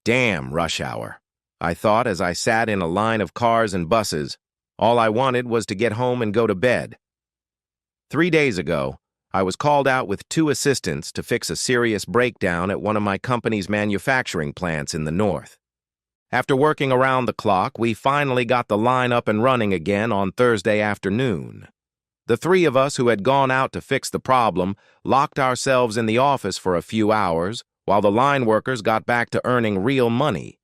Damn rush hour, I thought as I sat in a line of cars and buses. All I wanted was to get home and go to bed. 3 days ago, I was called out with 2 assistants to fix a serious breakdown at one of my company's manufacturing plants in the north. After working around the clock, we finally got the line up and running again on Thursday afternoon. The 3 of us who had gone out to fix the problem locked ourselves in the office for a few hours while the line workers got back to earning real money.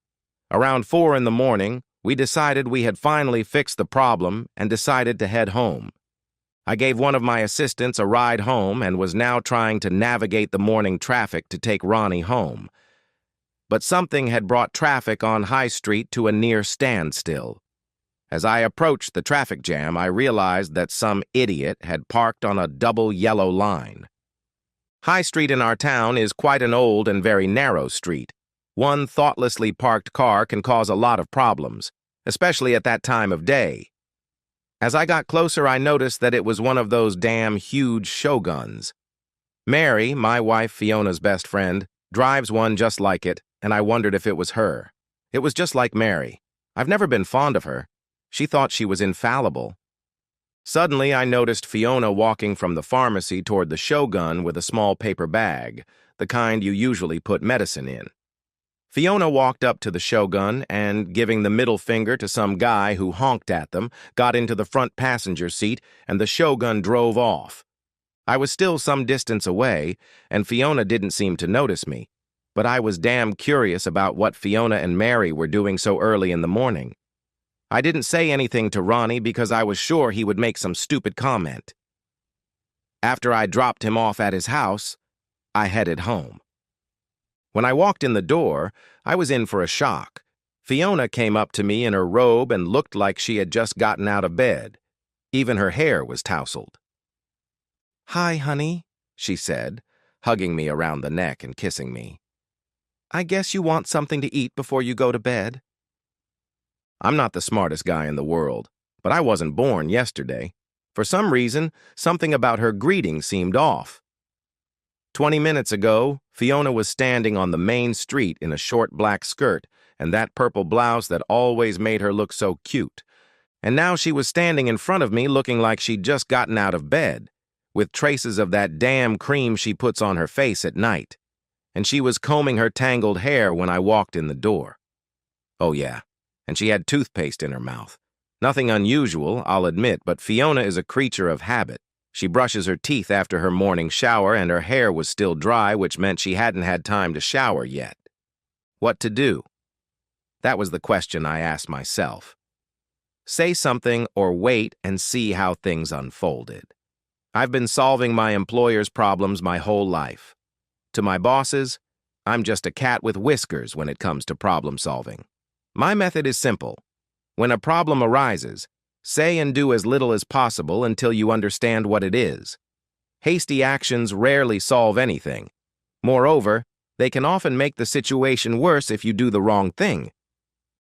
Around 4 in the morning, we decided we had finally fixed the problem and decided to head home. I gave one of my assistants a ride home and was now trying to navigate the morning traffic to take Ronnie home. But something had brought traffic on High Street to a near standstill. As I approached the traffic jam, I realized that some idiot had parked on a double yellow line. High Street in our town is quite an old and very narrow street. One thoughtlessly parked car can cause a lot of problems, especially at that time of day. As I got closer, I noticed that it was one of those damn huge Shoguns. Mary, my wife Fiona's best friend, drives one just like it, and I wondered if it was her. It was just like Mary. I've never been fond of her. She thought she was infallible. Suddenly, I noticed Fiona walking from the pharmacy toward the Shogun with a small paper bag, the kind you usually put medicine in. Fiona walked up to the Shogun and, giving the middle finger to some guy who honked at them, got into the front passenger seat and the Shogun drove off. I was still some distance away, and Fiona didn't seem to notice me, but I was damn curious about what Fiona and Mary were doing so early in the morning. I didn't say anything to Ronnie because I was sure he would make some stupid comment. After I dropped him off at his house, I headed home. When I walked in the door, I was in for a shock. Fiona came up to me in her robe and looked like she had just gotten out of bed. Even her hair was tousled. "Hi, honey," she said, hugging me around the neck and kissing me. "I guess you want something to eat before you go to bed." I'm not the smartest guy in the world, but I wasn't born yesterday. For some reason, something about her greeting seemed off. 20 minutes ago, Fiona was standing on the main street in a short black skirt and that purple blouse that always made her look so cute. And now she was standing in front of me looking like she'd just gotten out of bed, with traces of that damn cream she puts on her face at night. And she was combing her tangled hair when I walked in the door. Oh yeah, and she had toothpaste in her mouth. Nothing unusual, I'll admit, but Fiona is a creature of habit. She brushes her teeth after her morning shower, and her hair was still dry, which meant she hadn't had time to shower yet. What to do? That was the question I asked myself. Say something or wait and see how things unfolded. I've been solving my employer's problems my whole life. To my bosses, I'm just a cat with whiskers when it comes to problem solving. My method is simple. When a problem arises, say and do as little as possible until you understand what it is. Hasty actions rarely solve anything. Moreover, they can often make the situation worse if you do the wrong thing.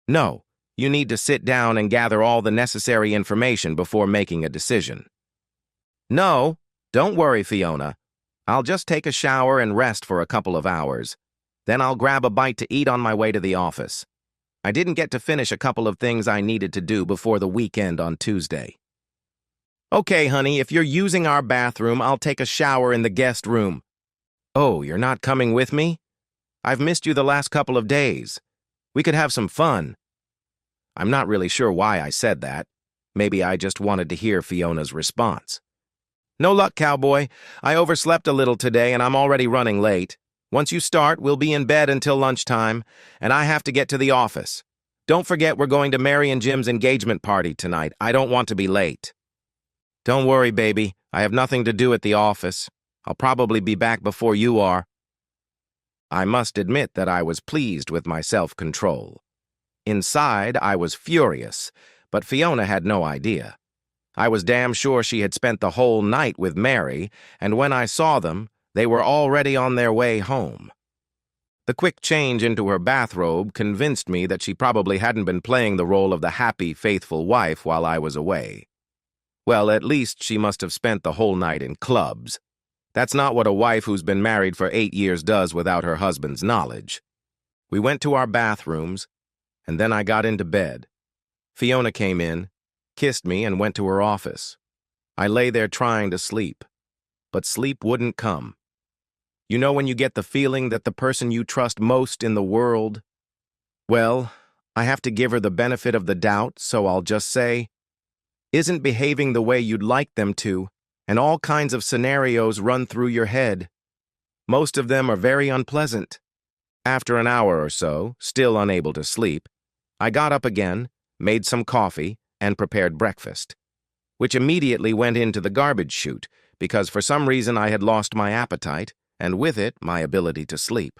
No, you need to sit down and gather all the necessary information before making a decision. No, don't worry, Fiona. I'll just take a shower and rest for a couple of hours. Then I'll grab a bite to eat on my way to the office. I didn't get to finish a couple of things I needed to do before the weekend on Tuesday. Okay, honey, if you're using our bathroom, I'll take a shower in the guest room. Oh, you're not coming with me? I've missed you the last couple of days. We could have some fun. I'm not really sure why I said that. Maybe I just wanted to hear Fiona's response. No luck, cowboy. I overslept a little today and I'm already running late. Once you start, we'll be in bed until lunchtime, and I have to get to the office. Don't forget we're going to Mary and Jim's engagement party tonight. I don't want to be late. Don't worry, baby. I have nothing to do at the office. I'll probably be back before you are. I must admit that I was pleased with my self-control. Inside, I was furious, but Fiona had no idea. I was damn sure she had spent the whole night with Mary, and when I saw them, they were already on their way home. The quick change into her bathrobe convinced me that she probably hadn't been playing the role of the happy, faithful wife while I was away. Well, at least she must have spent the whole night in clubs. That's not what a wife who's been married for 8 years does without her husband's knowledge. We went to our bathrooms, and then I got into bed. Fiona came in, kissed me, and went to her office. I lay there trying to sleep, but sleep wouldn't come. You know when you get the feeling that the person you trust most in the world? Well, I have to give her the benefit of the doubt, so I'll just say, isn't behaving the way you'd like them to, and all kinds of scenarios run through your head. Most of them are very unpleasant. After an hour or so, still unable to sleep, I got up again, made some coffee, and prepared breakfast, which immediately went into the garbage chute because for some reason I had lost my appetite, and with it, my ability to sleep.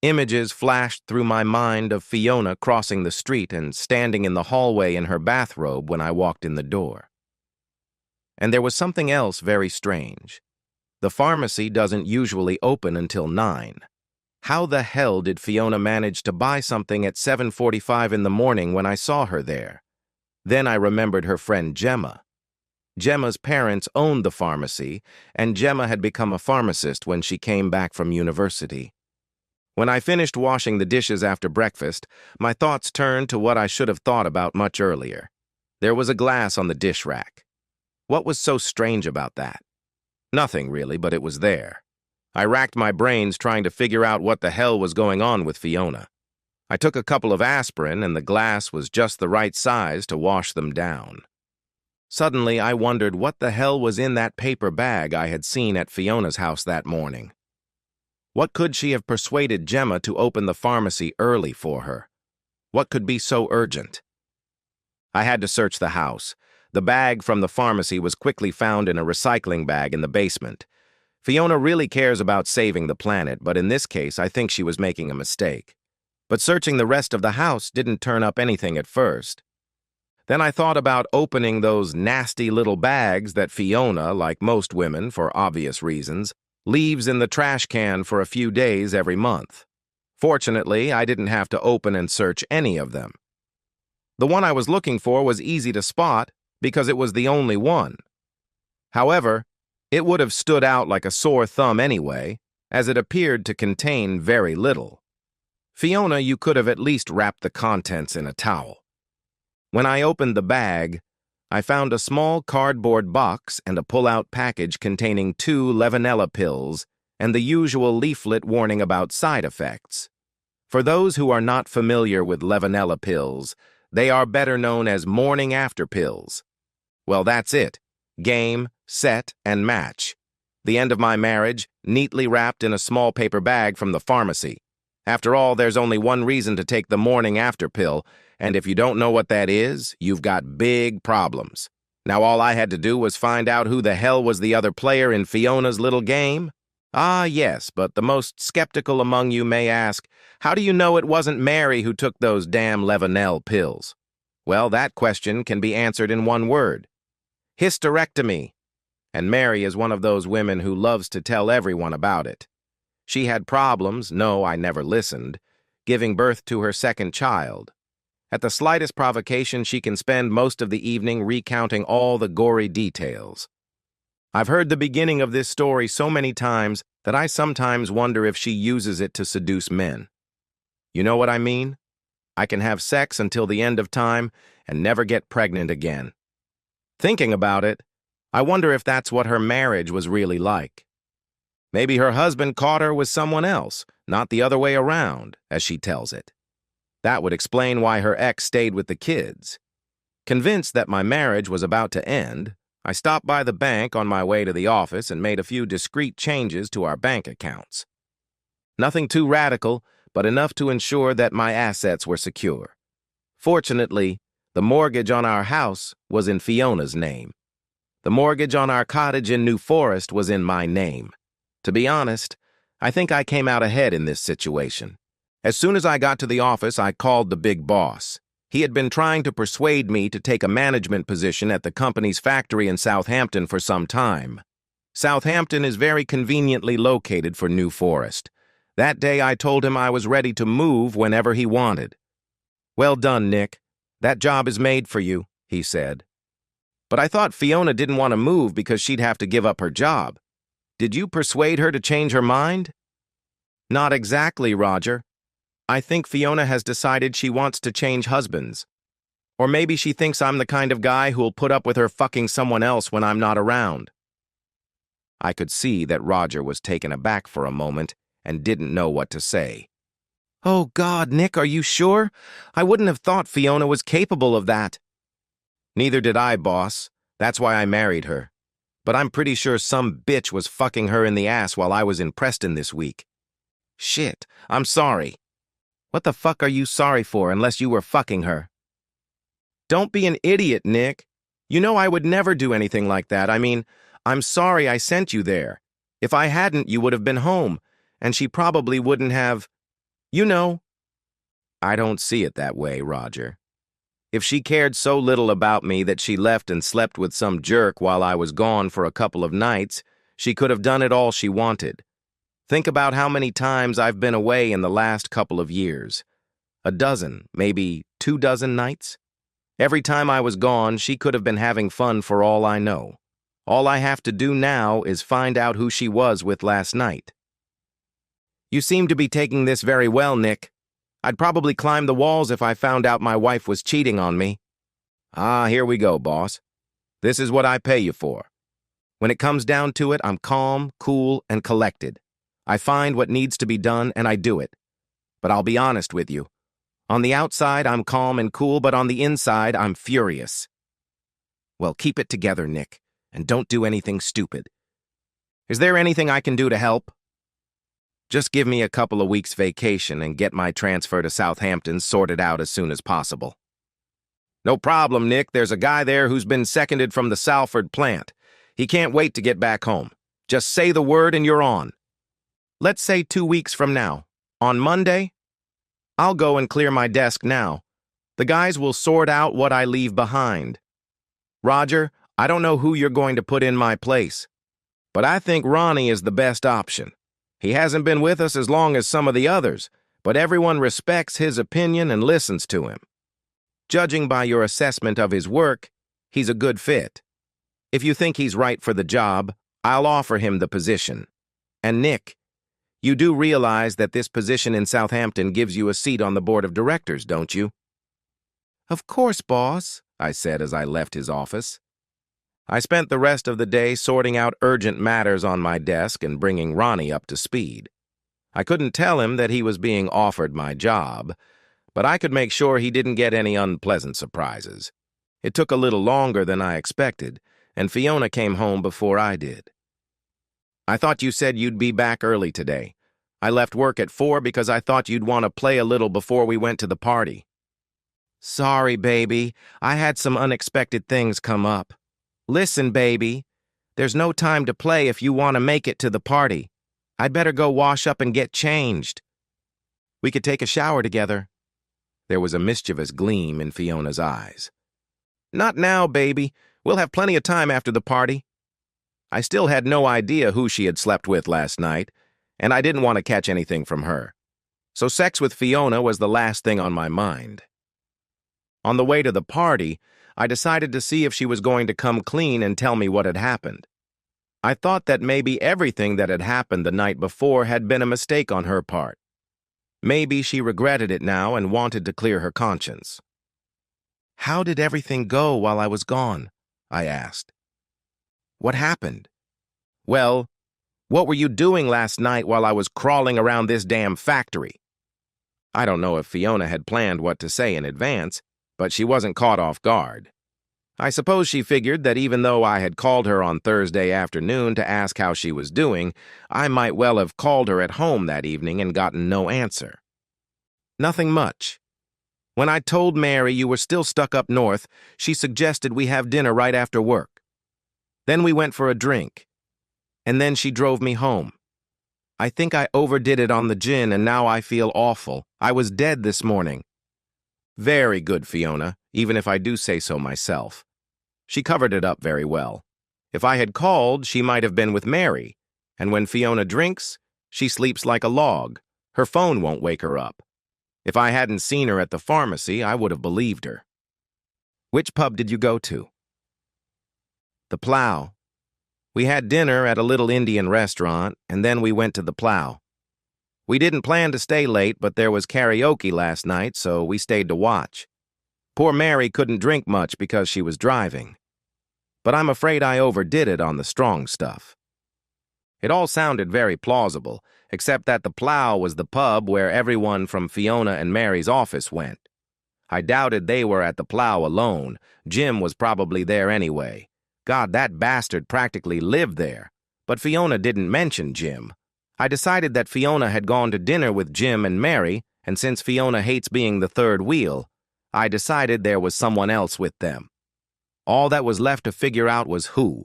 Images flashed through my mind of Fiona crossing the street and standing in the hallway in her bathrobe when I walked in the door. And there was something else very strange. The pharmacy doesn't usually open until 9. How the hell did Fiona manage to buy something at 7:45 in the morning when I saw her there? Then I remembered her friend Gemma. Gemma's parents owned the pharmacy, and Gemma had become a pharmacist when she came back from university. When I finished washing the dishes after breakfast, my thoughts turned to what I should have thought about much earlier. There was a glass on the dish rack. What was so strange about that? Nothing really, but it was there. I racked my brains trying to figure out what the hell was going on with Fiona. I took a couple of aspirin, and the glass was just the right size to wash them down. Suddenly, I wondered what the hell was in that paper bag I had seen at Fiona's house that morning. What could she have persuaded Gemma to open the pharmacy early for her? What could be so urgent? I had to search the house. The bag from the pharmacy was quickly found in a recycling bag in the basement. Fiona really cares about saving the planet, but in this case, I think she was making a mistake. But searching the rest of the house didn't turn up anything at first. Then I thought about opening those nasty little bags that Fiona, like most women for obvious reasons, leaves in the trash can for a few days every month. Fortunately, I didn't have to open and search any of them. The one I was looking for was easy to spot because it was the only one. However, it would have stood out like a sore thumb anyway, as it appeared to contain very little. Fiona, you could have at least wrapped the contents in a towel. When I opened the bag, I found a small cardboard box and a pull-out package containing 2 Levanella pills and the usual leaflet warning about side effects. For those who are not familiar with Levanella pills, they are better known as morning-after pills. Well, that's it. Game, set, and match. The end of my marriage, neatly wrapped in a small paper bag from the pharmacy. After all, there's only one reason to take the morning-after pill, and if you don't know what that is, you've got big problems. Now all I had to do was find out who the hell was the other player in Fiona's little game. Ah, yes, but the most skeptical among you may ask, how do you know it wasn't Mary who took those damn Levanelle pills? Well, that question can be answered in one word. Hysterectomy. And Mary is one of those women who loves to tell everyone about it. She had problems, no, I never listened, giving birth to her second child. At the slightest provocation, she can spend most of the evening recounting all the gory details. I've heard the beginning of this story so many times that I sometimes wonder if she uses it to seduce men. You know what I mean? I can have sex until the end of time and never get pregnant again. Thinking about it, I wonder if that's what her marriage was really like. Maybe her husband caught her with someone else, not the other way around, as she tells it. That would explain why her ex stayed with the kids. Convinced that my marriage was about to end, I stopped by the bank on my way to the office and made a few discreet changes to our bank accounts. Nothing too radical, but enough to ensure that my assets were secure. Fortunately, the mortgage on our house was in Fiona's name. The mortgage on our cottage in New Forest was in my name. To be honest, I think I came out ahead in this situation. As soon as I got to the office, I called the big boss. He had been trying to persuade me to take a management position at the company's factory in Southampton for some time. Southampton is very conveniently located for New Forest. That day I told him I was ready to move whenever he wanted. "Well done, Nick. That job is made for you," he said. "But I thought Fiona didn't want to move because she'd have to give up her job. Did you persuade her to change her mind?" "Not exactly, Roger. I think Fiona has decided she wants to change husbands. Or maybe she thinks I'm the kind of guy who'll put up with her fucking someone else when I'm not around. I could see that Roger was taken aback for a moment and didn't know what to say. Oh God, Nick, are you sure? I wouldn't have thought Fiona was capable of that. Neither did I, boss. That's why I married her. But I'm pretty sure some bitch was fucking her in the ass while I was in Preston this week. Shit, I'm sorry. What the fuck are you sorry for unless you were fucking her? Don't be an idiot, Nick. You know I would never do anything like that. I mean, I'm sorry I sent you there. If I hadn't, you would have been home, and she probably wouldn't have... You know. I don't see it that way, Roger. If she cared so little about me that she left and slept with some jerk while I was gone for a couple of nights, she could have done it all she wanted. Think about how many times I've been away in the last couple of years. A dozen, maybe 24 nights? Every time I was gone, she could have been having fun for all I know. All I have to do now is find out who she was with last night. You seem to be taking this very well, Nick. I'd probably climb the walls if I found out my wife was cheating on me. Ah, here we go, boss. This is what I pay you for. When it comes down to it, I'm calm, cool, and collected. I find what needs to be done, and I do it. But I'll be honest with you. On the outside, I'm calm and cool, but on the inside, I'm furious. Well, keep it together, Nick, and don't do anything stupid. Is there anything I can do to help? Just give me a couple of weeks' vacation and get my transfer to Southampton sorted out as soon as possible. No problem, Nick. There's a guy there who's been seconded from the Salford plant. He can't wait to get back home. Just say the word and you're on. Let's say 2 weeks from now. On Monday? I'll go and clear my desk now. The guys will sort out what I leave behind. Roger, I don't know who you're going to put in my place, but I think Ronnie is the best option. He hasn't been with us as long as some of the others, but everyone respects his opinion and listens to him. Judging by your assessment of his work, he's a good fit. If you think he's right for the job, I'll offer him the position. And Nick, you do realize that this position in Southampton gives you a seat on the board of directors, don't you? Of course, boss, I said as I left his office. I spent the rest of the day sorting out urgent matters on my desk and bringing Ronnie up to speed. I couldn't tell him that he was being offered my job, but I could make sure he didn't get any unpleasant surprises. It took a little longer than I expected, and Fiona came home before I did. I thought you said you'd be back early today. I left work at 4 because I thought you'd want to play a little before we went to the party. Sorry, baby. I had some unexpected things come up. Listen, baby. There's no time to play if you want to make it to the party. I'd better go wash up and get changed. We could take a shower together. There was a mischievous gleam in Fiona's eyes. Not now, baby. We'll have plenty of time after the party. I still had no idea who she had slept with last night, and I didn't want to catch anything from her. So sex with Fiona was the last thing on my mind. On the way to the party, I decided to see if she was going to come clean and tell me what had happened. I thought that maybe everything that had happened the night before had been a mistake on her part. Maybe she regretted it now and wanted to clear her conscience. How did everything go while I was gone? I asked. What happened? Well, what were you doing last night while I was crawling around this damn factory? I don't know if Fiona had planned what to say in advance, but she wasn't caught off guard. I suppose she figured that even though I had called her on Thursday afternoon to ask how she was doing, I might well have called her at home that evening and gotten no answer. Nothing much. When I told Mary you were still stuck up north, she suggested we have dinner right after work. Then we went for a drink, and then she drove me home. I think I overdid it on the gin, and now I feel awful. I was dead this morning. Very good, Fiona, even if I do say so myself. She covered it up very well. If I had called, she might have been with Mary, and when Fiona drinks, she sleeps like a log. Her phone won't wake her up. If I hadn't seen her at the pharmacy, I would have believed her. Which pub did you go to? The Plough. We had dinner at a little Indian restaurant, and then we went to the Plough. We didn't plan to stay late, but there was karaoke last night, so we stayed to watch. Poor Mary couldn't drink much because she was driving. But I'm afraid I overdid it on the strong stuff. It all sounded very plausible, except that the Plough was the pub where everyone from Fiona and Mary's office went. I doubted they were at the Plough alone. Jim was probably there anyway. God, that bastard practically lived there. But Fiona didn't mention Jim. I decided that Fiona had gone to dinner with Jim and Mary, and since Fiona hates being the third wheel, I decided there was someone else with them. All that was left to figure out was who.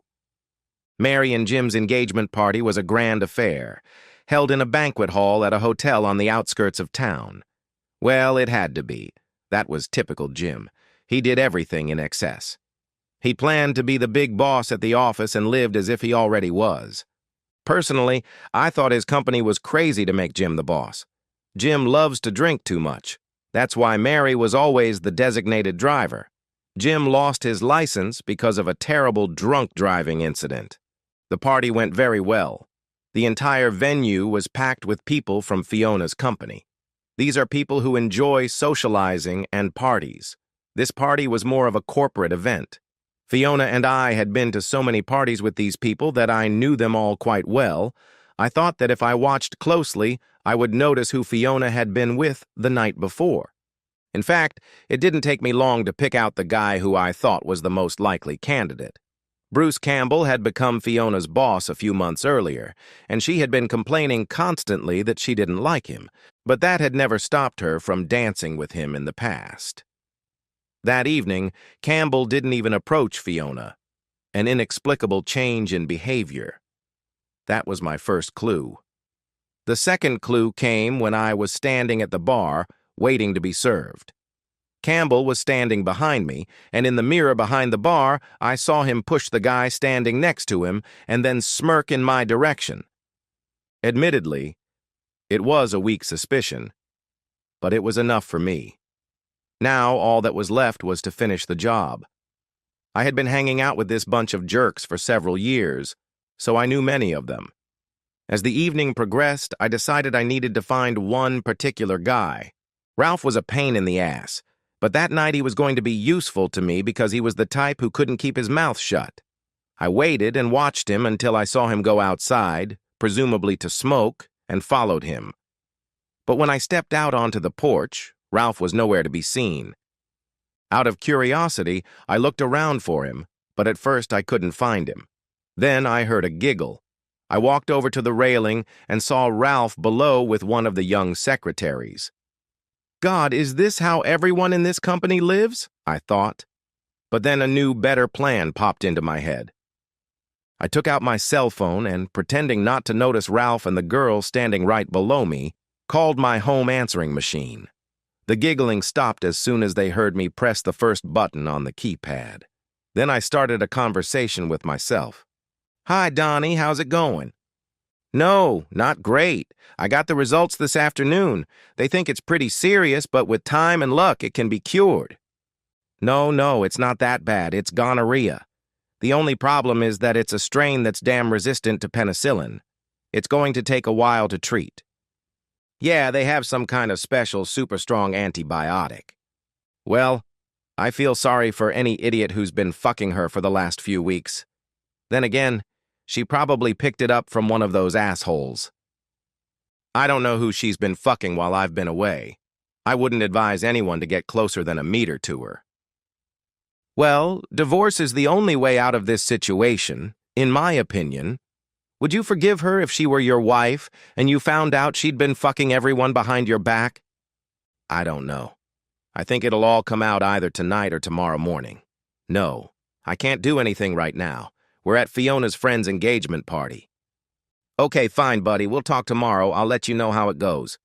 Mary and Jim's engagement party was a grand affair, held in a banquet hall at a hotel on the outskirts of town. Well, it had to be. That was typical Jim. He did everything in excess. He planned to be the big boss at the office and lived as if he already was. Personally, I thought his company was crazy to make Jim the boss. Jim loves to drink too much. That's why Mary was always the designated driver. Jim lost his license because of a terrible drunk driving incident. The party went very well. The entire venue was packed with people from Fiona's company. These are people who enjoy socializing and parties. This party was more of a corporate event. Fiona and I had been to so many parties with these people that I knew them all quite well. I thought that if I watched closely, I would notice who Fiona had been with the night before. In fact, it didn't take me long to pick out the guy who I thought was the most likely candidate. Bruce Campbell had become Fiona's boss a few months earlier, and she had been complaining constantly that she didn't like him, but that had never stopped her from dancing with him in the past. That evening, Campbell didn't even approach Fiona. An inexplicable change in behavior. That was my first clue. The second clue came when I was standing at the bar, waiting to be served. Campbell was standing behind me, and in the mirror behind the bar, I saw him push the guy standing next to him and then smirk in my direction. Admittedly, it was a weak suspicion, but it was enough for me. Now all that was left was to finish the job. I had been hanging out with this bunch of jerks for several years, so I knew many of them. As the evening progressed, I decided I needed to find one particular guy. Ralph was a pain in the ass, but that night he was going to be useful to me because he was the type who couldn't keep his mouth shut. I waited and watched him until I saw him go outside, presumably to smoke, and followed him. But when I stepped out onto the porch, Ralph was nowhere to be seen. Out of curiosity, I looked around for him, but at first I couldn't find him. Then I heard a giggle. I walked over to the railing and saw Ralph below with one of the young secretaries. God, is this how everyone in this company lives? I thought. But then a new, better plan popped into my head. I took out my cell phone and, pretending not to notice Ralph and the girl standing right below me, called my home answering machine. The giggling stopped as soon as they heard me press the first button on the keypad. Then I started a conversation with myself. Hi, Donnie, how's it going? No, not great. I got the results this afternoon. They think it's pretty serious, but with time and luck, it can be cured. No, it's not that bad. It's gonorrhea. The only problem is that it's a strain that's damn resistant to penicillin. It's going to take a while to treat. Yeah, they have some kind of special super strong antibiotic. Well, I feel sorry for any idiot who's been fucking her for the last few weeks. Then again, she probably picked it up from one of those assholes. I don't know who she's been fucking while I've been away. I wouldn't advise anyone to get closer than a meter to her. Well, divorce is the only way out of this situation, in my opinion. Would you forgive her if she were your wife and you found out she'd been fucking everyone behind your back? I don't know. I think it'll all come out either tonight or tomorrow morning. No, I can't do anything right now. We're at Fiona's friend's engagement party. Okay, fine, buddy. We'll talk tomorrow. I'll let you know how it goes.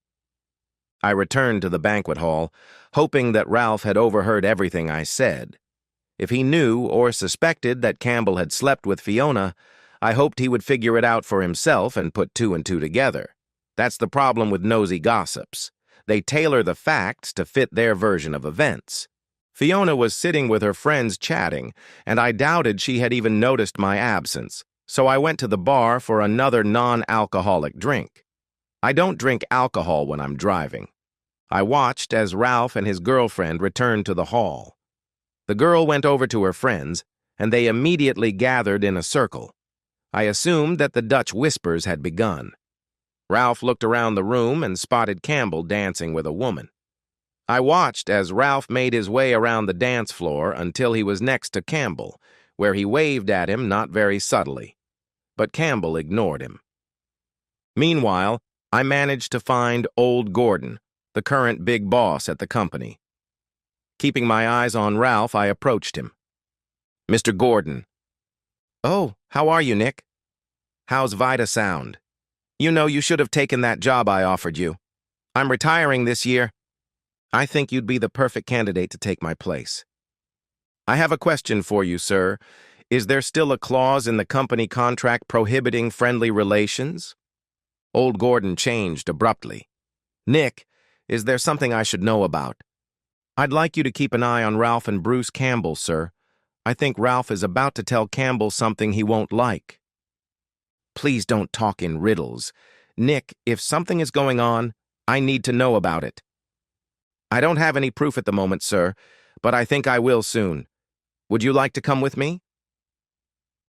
I returned to the banquet hall, hoping that Ralph had overheard everything I said. If he knew or suspected that Campbell had slept with Fiona, I hoped he would figure it out for himself and put two and two together. That's the problem with nosy gossips. They tailor the facts to fit their version of events. Fiona was sitting with her friends chatting, and I doubted she had even noticed my absence, so I went to the bar for another non-alcoholic drink. I don't drink alcohol when I'm driving. I watched as Ralph and his girlfriend returned to the hall. The girl went over to her friends, and they immediately gathered in a circle. I assumed that the Dutch whispers had begun. Ralph looked around the room and spotted Campbell dancing with a woman. I watched as Ralph made his way around the dance floor until he was next to Campbell, where he waved at him not very subtly. But Campbell ignored him. Meanwhile, I managed to find old Gordon, the current big boss at the company. Keeping my eyes on Ralph, I approached him. "Mr. Gordon." "Oh, how are you, Nick? How's Vida sound? You know you should have taken that job I offered you. I'm retiring this year. I think you'd be the perfect candidate to take my place." "I have a question for you, sir. Is there still a clause in the company contract prohibiting friendly relations?" Old Gordon changed abruptly. "Nick, is there something I should know about?" "I'd like you to keep an eye on Ralph and Bruce Campbell, sir. I think Ralph is about to tell Campbell something he won't like." "Please don't talk in riddles. Nick, if something is going on, I need to know about it." "I don't have any proof at the moment, sir, but I think I will soon. Would you like to come with me?"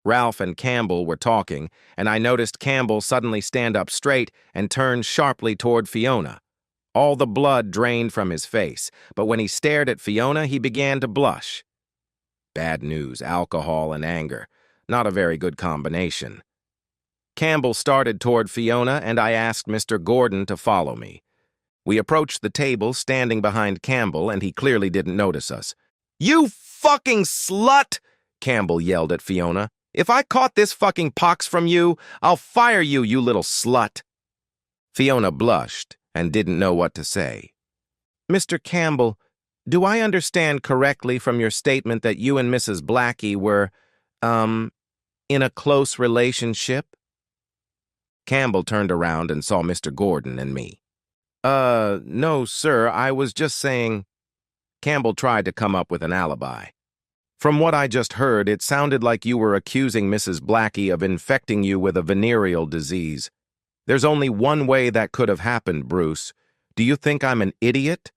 Ralph and Campbell were talking, and I noticed Campbell suddenly stand up straight and turn sharply toward Fiona. All the blood drained from his face, but when he stared at Fiona, he began to blush. Bad news, alcohol and anger. Not a very good combination. Campbell started toward Fiona, and I asked Mr. Gordon to follow me. We approached the table, standing behind Campbell, and he clearly didn't notice us. "You fucking slut!" Campbell yelled at Fiona. "If I caught this fucking pox from you, I'll fire you, you little slut." Fiona blushed and didn't know what to say. "Mr. Campbell, do I understand correctly from your statement that you and Mrs. Blackie were, in a close relationship?" Campbell turned around and saw Mr. Gordon and me. No, sir, I was just saying—" Campbell tried to come up with an alibi. "From what I just heard, it sounded like you were accusing Mrs. Blackie of infecting you with a venereal disease. There's only one way that could have happened, Bruce. Do you think I'm an idiot?"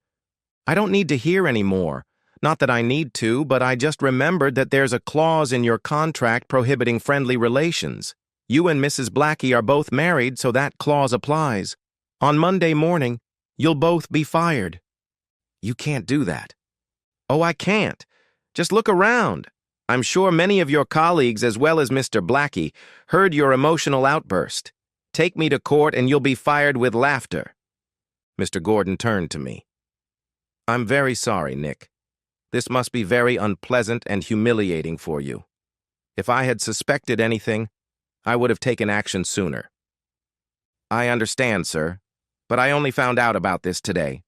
"I don't need to hear any more. Not that I need to, but I just remembered that there's a clause in your contract prohibiting friendly relations. You and Mrs. Blackie are both married, so that clause applies. On Monday morning, you'll both be fired." "You can't do that." "Oh, I can't. Just look around. I'm sure many of your colleagues, as well as Mr. Blackie, heard your emotional outburst. Take me to court and you'll be fired with laughter." Mr. Gordon turned to me. "I'm very sorry, Nick. This must be very unpleasant and humiliating for you. If I had suspected anything, I would have taken action sooner." "I understand, sir, but I only found out about this today.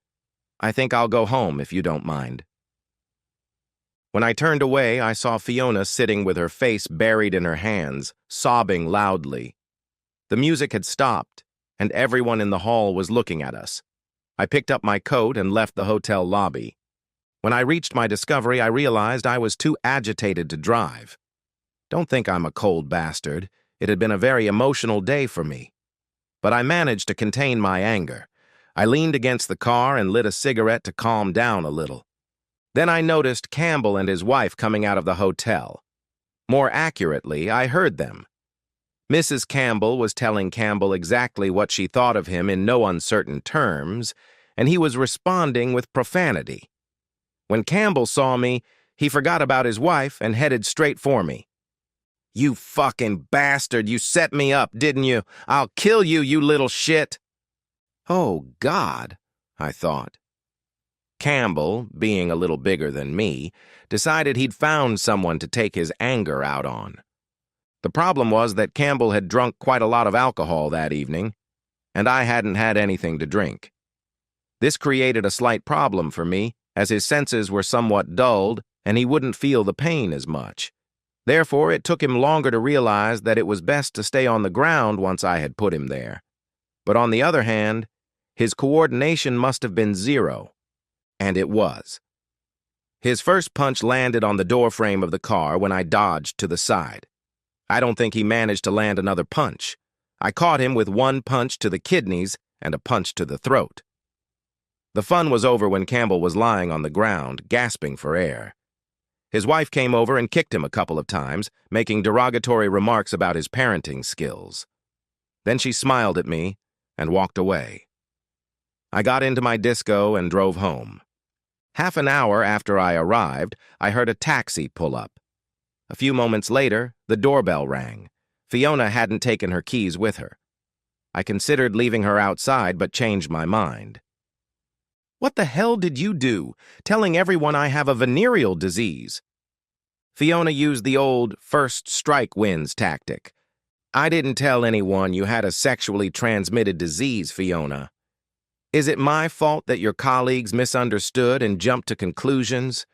I think I'll go home if you don't mind." When I turned away, I saw Fiona sitting with her face buried in her hands, sobbing loudly. The music had stopped, and everyone in the hall was looking at us. I picked up my coat and left the hotel lobby. When I reached my discovery, I realized I was too agitated to drive. Don't think I'm a cold bastard. It had been a very emotional day for me. But I managed to contain my anger. I leaned against the car and lit a cigarette to calm down a little. Then I noticed Campbell and his wife coming out of the hotel. More accurately, I heard them. Mrs. Campbell was telling Campbell exactly what she thought of him in no uncertain terms, and he was responding with profanity. When Campbell saw me, he forgot about his wife and headed straight for me. "You fucking bastard, you set me up, didn't you? I'll kill you, you little shit." Oh, God, I thought. Campbell, being a little bigger than me, decided he'd found someone to take his anger out on. The problem was that Campbell had drunk quite a lot of alcohol that evening, and I hadn't had anything to drink. This created a slight problem for me, as his senses were somewhat dulled and he wouldn't feel the pain as much. Therefore, it took him longer to realize that it was best to stay on the ground once I had put him there. But on the other hand, his coordination must have been zero, and it was. His first punch landed on the doorframe of the car when I dodged to the side. I don't think he managed to land another punch. I caught him with one punch to the kidneys and a punch to the throat. The fun was over when Campbell was lying on the ground, gasping for air. His wife came over and kicked him a couple of times, making derogatory remarks about his parenting skills. Then she smiled at me and walked away. I got into my disco and drove home. Half an hour after I arrived, I heard a taxi pull up. A few moments later, the doorbell rang. Fiona hadn't taken her keys with her. I considered leaving her outside but changed my mind. "What the hell did you do, telling everyone I have a venereal disease?" Fiona used the old first strike wins tactic. "I didn't tell anyone you had a sexually transmitted disease, Fiona. Is it my fault that your colleagues misunderstood and jumped to conclusions?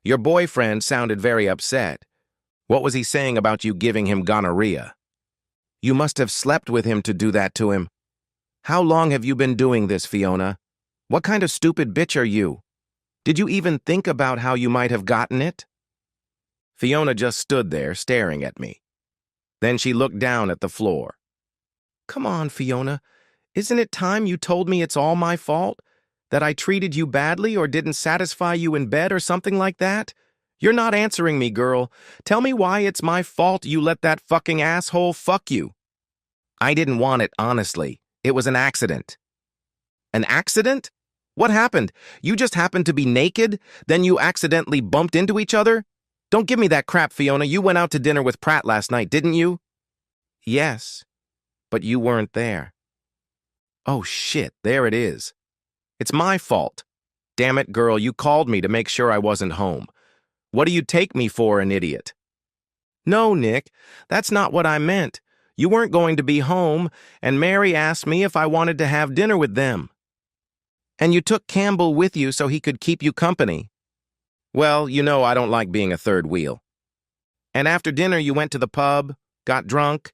Your boyfriend sounded very upset. What was he saying about you giving him gonorrhea? You must have slept with him to do that to him. How long have you been doing this, Fiona? What kind of stupid bitch are you? Did you even think about how you might have gotten it?" Fiona just stood there staring at me. Then she looked down at the floor. "Come on, Fiona. Isn't it time you told me it's all my fault? That I treated you badly or didn't satisfy you in bed or something like that? You're not answering me, girl. Tell me why it's my fault you let that fucking asshole fuck you." "I didn't want it, honestly. It was an accident." "An accident? What happened? You just happened to be naked? Then you accidentally bumped into each other? Don't give me that crap, Fiona. You went out to dinner with Pratt last night, didn't you?" "Yes, but you weren't there." "Oh shit, there it is. It's my fault. Damn it, girl, you called me to make sure I wasn't home. What do you take me for, an idiot?" "No, Nick, that's not what I meant. You weren't going to be home, and Mary asked me if I wanted to have dinner with them. And you took Campbell with you so he could keep you company. Well, you know I don't like being a third wheel. And after dinner you went to the pub, got drunk,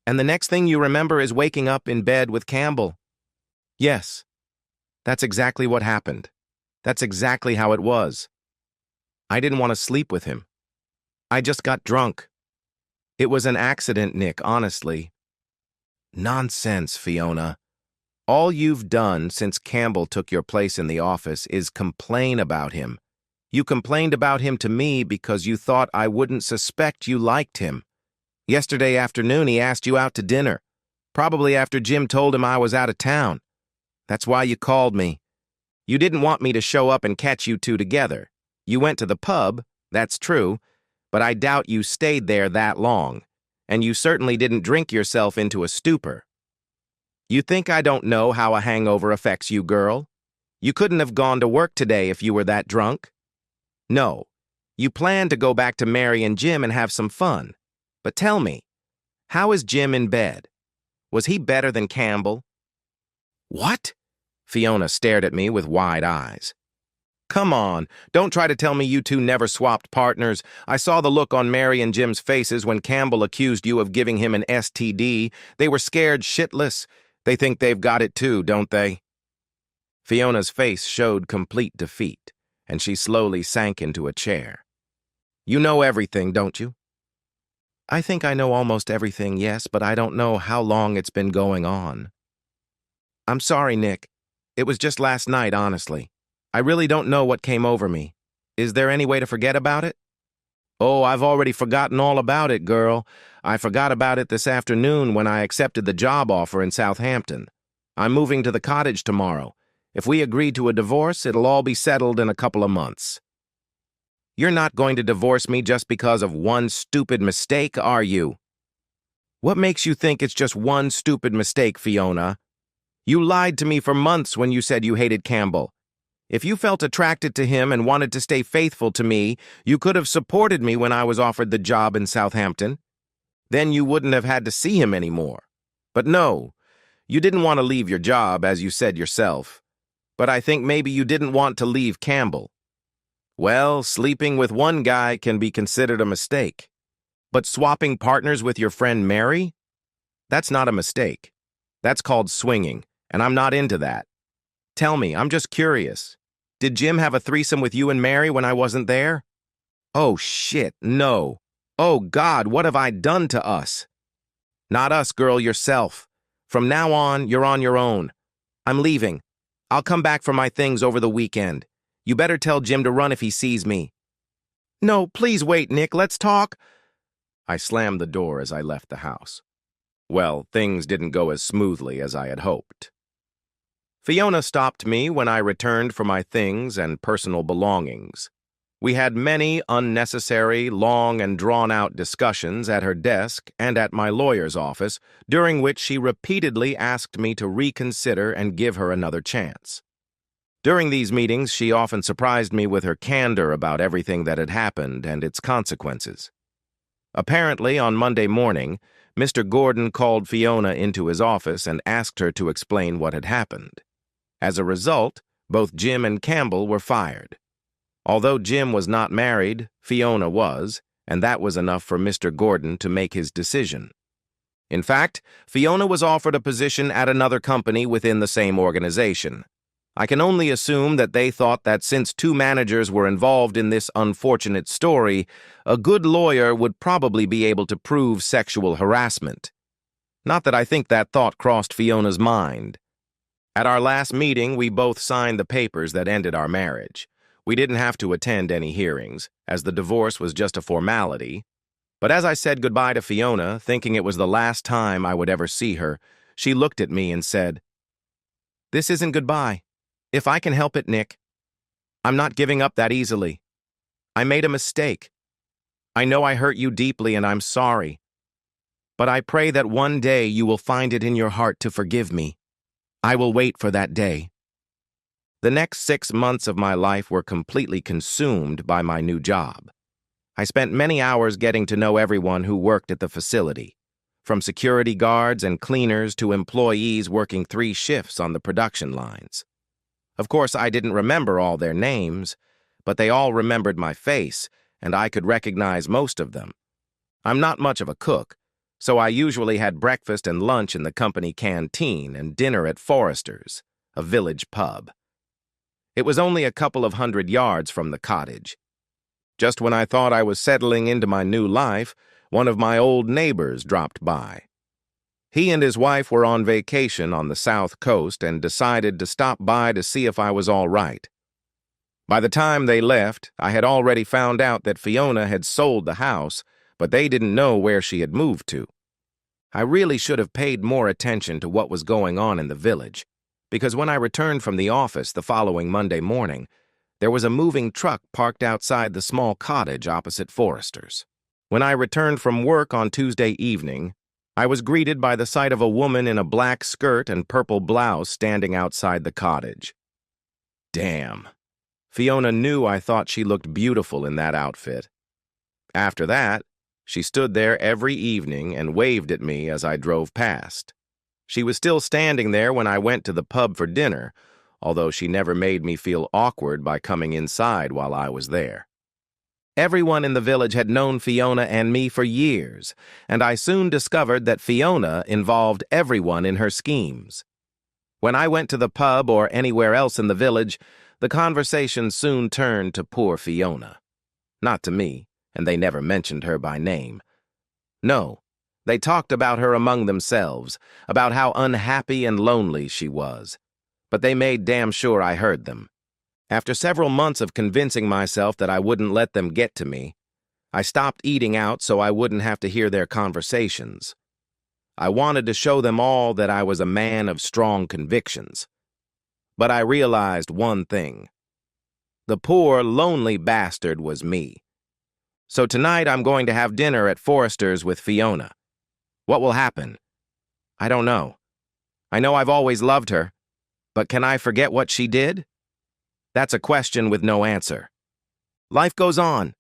and the next thing you remember is waking up in bed with Campbell." "Yes, that's exactly what happened. That's exactly how it was. I didn't want to sleep with him. I just got drunk. It was an accident, Nick, honestly." "Nonsense, Fiona. All you've done since Campbell took your place in the office is complain about him. You complained about him to me because you thought I wouldn't suspect you liked him. Yesterday afternoon he asked you out to dinner, probably after Jim told him I was out of town. That's why you called me. You didn't want me to show up and catch you two together. You went to the pub, that's true, but I doubt you stayed there that long, and you certainly didn't drink yourself into a stupor. You think I don't know how a hangover affects you, girl? You couldn't have gone to work today if you were that drunk. No, you planned to go back to Mary and Jim and have some fun. But tell me, how is Jim in bed? Was he better than Campbell?" "What?" Fiona stared at me with wide eyes. "Come on, don't try to tell me you two never swapped partners. I saw the look on Mary and Jim's faces when Campbell accused you of giving him an STD. They were scared shitless. They think they've got it too, don't they?" Fiona's face showed complete defeat, and she slowly sank into a chair. "You know everything, don't you?" "I think I know almost everything, yes, but I don't know how long it's been going on." "I'm sorry, Nick. It was just last night, honestly. I really don't know what came over me. Is there any way to forget about it?" "Oh, I've already forgotten all about it, girl. I forgot about it this afternoon when I accepted the job offer in Southampton. I'm moving to the cottage tomorrow. If we agree to a divorce, it'll all be settled in a couple of months." "You're not going to divorce me just because of one stupid mistake, are you?" "What makes you think it's just one stupid mistake, Fiona? You lied to me for months when you said you hated Campbell. If you felt attracted to him and wanted to stay faithful to me, you could have supported me when I was offered the job in Southampton. Then you wouldn't have had to see him anymore. But no, you didn't want to leave your job, as you said yourself. But I think maybe you didn't want to leave Campbell. Well, sleeping with one guy can be considered a mistake. But swapping partners with your friend Mary? That's not a mistake. That's called swinging, and I'm not into that. Tell me, I'm just curious. Did Jim have a threesome with you and Mary when I wasn't there?" "Oh, shit, no. Oh, God, what have I done to us?" "Not us, girl, yourself. From now on, you're on your own. I'm leaving. I'll come back for my things over the weekend. You better tell Jim to run if he sees me. No, please wait, Nick. Let's talk. I slammed the door as I left the house. Well, things didn't go as smoothly as I had hoped. Fiona stopped me when I returned for my things and personal belongings. We had many unnecessary, long and drawn-out discussions at her desk and at my lawyer's office, during which she repeatedly asked me to reconsider and give her another chance. During these meetings, she often surprised me with her candor about everything that had happened and its consequences. Apparently, on Monday morning, Mr. Gordon called Fiona into his office and asked her to explain what had happened. As a result, both Jim and Campbell were fired. Although Jim was not married, Fiona was, and that was enough for Mr. Gordon to make his decision. In fact, Fiona was offered a position at another company within the same organization. I can only assume that they thought that since two managers were involved in this unfortunate story, a good lawyer would probably be able to prove sexual harassment. Not that I think that thought crossed Fiona's mind. At our last meeting, we both signed the papers that ended our marriage. We didn't have to attend any hearings, as the divorce was just a formality. But as I said goodbye to Fiona, thinking it was the last time I would ever see her, she looked at me and said, "This isn't goodbye. If I can help it, Nick. I'm not giving up that easily. I made a mistake. I know I hurt you deeply and I'm sorry. But I pray that one day you will find it in your heart to forgive me. I will wait for that day." The next 6 months of my life were completely consumed by my new job. I spent many hours getting to know everyone who worked at the facility, from security guards and cleaners to employees working 3 shifts on the production lines. Of course, I didn't remember all their names, but they all remembered my face, and I could recognize most of them. I'm not much of a cook, so I usually had breakfast and lunch in the company canteen and dinner at Forrester's, a village pub. It was only a couple of 100 yards from the cottage. Just when I thought I was settling into my new life, one of my old neighbors dropped by. He and his wife were on vacation on the South Coast and decided to stop by to see if I was all right. By the time they left, I had already found out that Fiona had sold the house, but they didn't know where she had moved to. I really should have paid more attention to what was going on in the village, because when I returned from the office the following Monday morning, there was a moving truck parked outside the small cottage opposite Forrester's. When I returned from work on Tuesday evening, I was greeted by the sight of a woman in a black skirt and purple blouse standing outside the cottage. Damn. Fiona knew I thought she looked beautiful in that outfit. After that, she stood there every evening and waved at me as I drove past. She was still standing there when I went to the pub for dinner, although she never made me feel awkward by coming inside while I was there. Everyone in the village had known Fiona and me for years, and I soon discovered that Fiona involved everyone in her schemes. When I went to the pub or anywhere else in the village, the conversation soon turned to poor Fiona. Not to me, and they never mentioned her by name. No, they talked about her among themselves, about how unhappy and lonely she was. But they made damn sure I heard them. After several months of convincing myself that I wouldn't let them get to me, I stopped eating out so I wouldn't have to hear their conversations. I wanted to show them all that I was a man of strong convictions. But I realized one thing. The poor, lonely bastard was me. So tonight I'm going to have dinner at Forrester's with Fiona. What will happen? I don't know. I know I've always loved her, but can I forget what she did? That's a question with no answer. Life goes on.